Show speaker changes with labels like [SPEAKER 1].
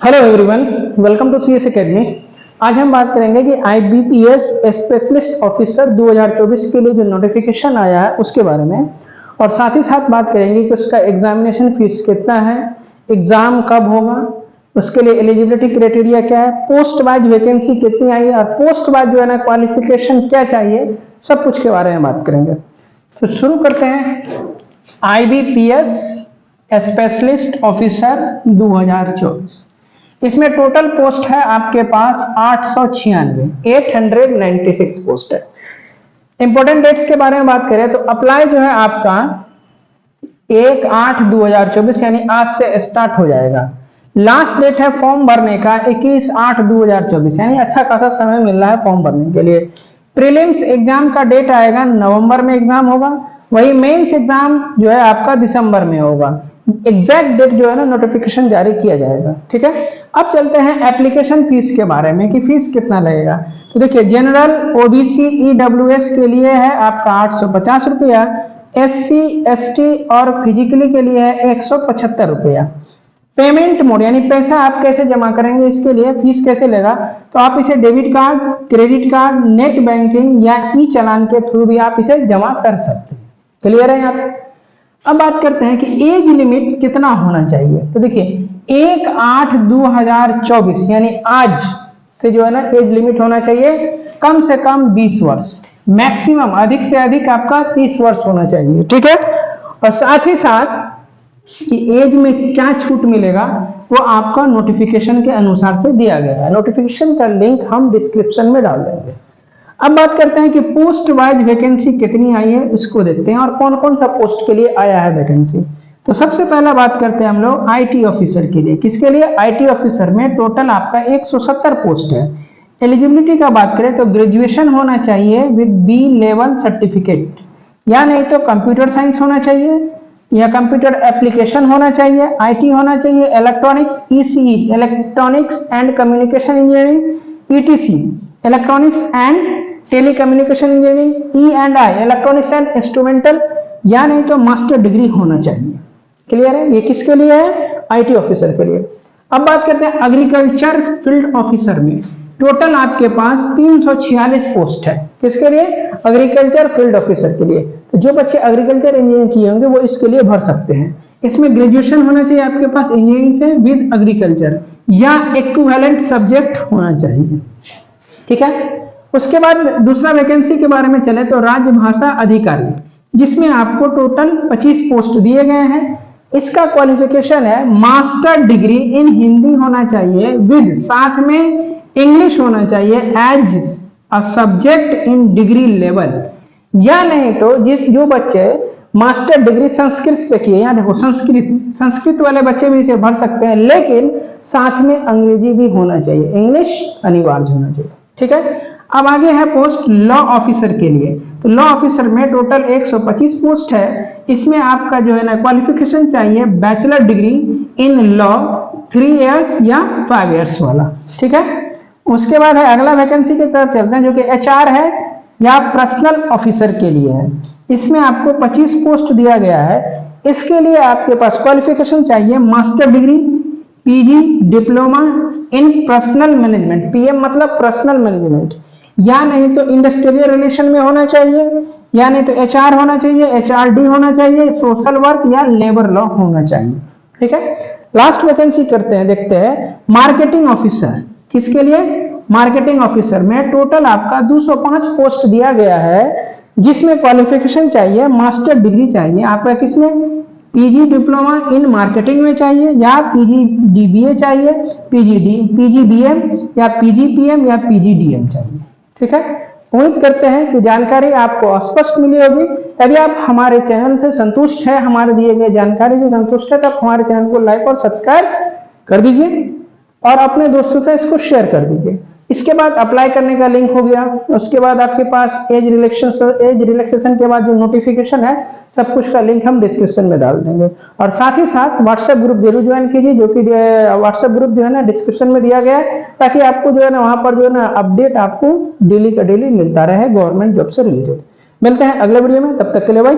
[SPEAKER 1] Hello everyone, welcome to CS academy. आज हम बात करेंगे कि आईबीपीएस स्पेशलिस्ट ऑफिसर 2024 के लिए जो नोटिफिकेशन आया है उसके बारे में, और साथ ही साथ बात करेंगे कि उसका एग्जामिनेशन फीस कितना है, एग्जाम कब होगा, उसके लिए एलिजिबिलिटी क्राइटेरिया क्या है, पोस्ट वाइज वैकेंसी कितनी आई है, और पोस्ट वाइज जो है ना क्वालिफिकेशन क्या चाहिए, सब कुछ के बारे में बात करेंगे। तो शुरू करते हैं। आईबीपीएस स्पेशलिस्ट ऑफिसर 2024, इसमें टोटल पोस्ट है आपके पास 896 पोस्ट है। इंपॉर्टेंट डेट्स के बारे में बात करें तो अप्लाई जो है आपका 1/8/2024 यानी आज से स्टार्ट हो जाएगा। लास्ट डेट है फॉर्म भरने का 21/8/2024, यानी अच्छा खासा समय मिल रहा है फॉर्म भरने के लिए। प्रीलिम्स एग्जाम का डेट आएगा नवंबर में एग्जाम होगा, वही मेंस एग्जाम जो है आपका दिसंबर में होगा। एग्जैक्ट डेट जो है ना नोटिफिकेशन जारी किया जाएगा। ठीक है, अब चलते हैं एप्लीकेशन फीस के बारे में कि फीस कितना लगेगा। तो देखिए, जनरल, ओबीसी, ईडब्ल्यूएस के लिए है आपका 850 रुपया, एससी, एसटी और फिजिकली के लिए है 175 रुपया। पेमेंट मोड यानी पैसा आप कैसे जमा करेंगे, इसके लिए फीस कैसे लेगा, तो आप इसे debit card, credit card, net banking या ई चालान के थ्रू भी आप इसे जमा कर सकते हैं। क्लियर है यहाँ पे। अब बात करते हैं कि एज लिमिट कितना होना चाहिए। तो देखिए, 1/8/2024 यानी आज से जो है ना एज लिमिट होना चाहिए कम से कम 20 वर्ष, मैक्सिमम अधिक से अधिक आपका 30 वर्ष होना चाहिए। ठीक है, और साथ ही साथ कि एज में क्या छूट मिलेगा वो आपका नोटिफिकेशन के अनुसार से दिया गया है। नोटिफिकेशन का लिंक हम डिस्क्रिप्शन में डाल देंगे। अब बात करते हैं कि पोस्ट वाइज वैकेंसी कितनी आई है, इसको देखते हैं और कौन कौन सा पोस्ट के लिए आया है वैकेंसी। तो सबसे पहला बात करते हैं हम लोग आईटी ऑफिसर के लिए। किसके लिए? आईटी ऑफिसर में टोटल आपका 170 पोस्ट है। एलिजिबिलिटी का बात करें तो ग्रेजुएशन होना चाहिए विद बी लेवल सर्टिफिकेट, या नहीं तो कंप्यूटर साइंस होना चाहिए या कंप्यूटर एप्लीकेशन होना चाहिए, आईटी होना चाहिए, electronics, ECE electronics and communication engineering, ETC electronics and telecommunication engineering, ई&आई इलेक्ट्रॉनिक्स एंड इंस्ट्रूमेंटल, या नहीं तो मास्टर डिग्री होना चाहिए। क्लियर है? ये किसके लिए है? आईटी ऑफिसर के लिए। अब बात करते हैं एग्रीकल्चर फील्ड ऑफिसर में। टोटल आपके पास 346 पोस्ट है। किसके लिए? एग्रीकल्चर फील्ड ऑफिसर के लिए। तो जो बच्चे एग्रीकल्चर इंजीनियरिंग किए होंगे वो इसके लिए भर सकते हैं। इसमें ग्रेजुएशन होना चाहिए आपके पास इंजीनियरिंग से विद एग्रीकल्चर, या इक्विवेलेंट सब्जेक्ट होना चाहिए। ठीक है, उसके बाद दूसरा वैकेंसी के बारे में चले तो राजभाषा अधिकारी, जिसमें आपको टोटल 25 पोस्ट दिए गए हैं। इसका क्वालिफिकेशन है मास्टर डिग्री इन हिंदी होना चाहिए विद साथ में इंग्लिश होना चाहिए as a subject in degree level, या नहीं तो जो बच्चे मास्टर डिग्री संस्कृत से किए, या देखो संस्कृत वाले बच्चे भी इसे भर सकते हैं, लेकिन साथ में अंग्रेजी भी होना चाहिए, इंग्लिश अनिवार्य होना चाहिए। ठीक है, अब आगे है पोस्ट लॉ ऑफिसर के लिए। तो लॉ ऑफिसर में टोटल 125 पोस्ट है। इसमें आपका जो है ना क्वालिफिकेशन चाहिए bachelor degree in law 3 years या 5 इयर्स वाला। ठीक है, उसके बाद है अगला वैकेंसी की तरफ चलते हैं जो कि एचआर है या पर्सनल ऑफिसर के लिए है। इसमें आपको 25 पोस्ट दिया गया है। इसके लिए आपके पास क्वालिफिकेशन चाहिए master degree, PG, diploma in personal management, PM मतलब पर्सनल मैनेजमेंट, या नहीं तो इंडस्ट्रियल रिलेशन में होना चाहिए, या नहीं तो एचआर होना चाहिए, एचआरडी होना चाहिए, सोशल वर्क या लेबर लॉ होना चाहिए। ठीक है, लास्ट वैकेंसी करते हैं, देखते हैं मार्केटिंग ऑफिसर। किसके लिए? मार्केटिंग ऑफिसर में टोटल आपका 205 पोस्ट दिया गया है, जिसमें क्वालिफिकेशन चाहिए मास्टर डिग्री चाहिए आपका किसमें? पीजी डिप्लोमा इन मार्केटिंग में चाहिए, या पीजी डीबीए चाहिए, पीजीबीएम या पीजीपीएम या पीजीडीएम चाहिए। ठीक है, उम्मीद करते हैं कि जानकारी आपको स्पष्ट मिली होगी। यदि आप हमारे चैनल से संतुष्ट है, हमारे दिए गए जानकारी से संतुष्ट है, तो हमारे चैनल को लाइक और सब्सक्राइब कर दीजिए और अपने दोस्तों से इसको शेयर कर दीजिए। इसके बाद अप्लाई करने का लिंक हो गया। उसके बाद आपके पास एज रिलैक्सेशन के बाद जो नोटिफिकेशन है सब कुछ का लिंक हम डिस्क्रिप्शन में डाल देंगे, और साथ ही साथ व्हाट्सएप ग्रुप जरूर ज्वाइन कीजिए, जो कि व्हाट्सएप ग्रुप जो है ना डिस्क्रिप्शन में दिया गया है, ताकि आपको जो है ना वहां पर जो है ना अपडेट आपको डेली का डेली मिलता रहे गवर्नमेंट जॉब से रिलेटेड। मिलते हैं अगले वीडियो में, तब तक के लिए बाय।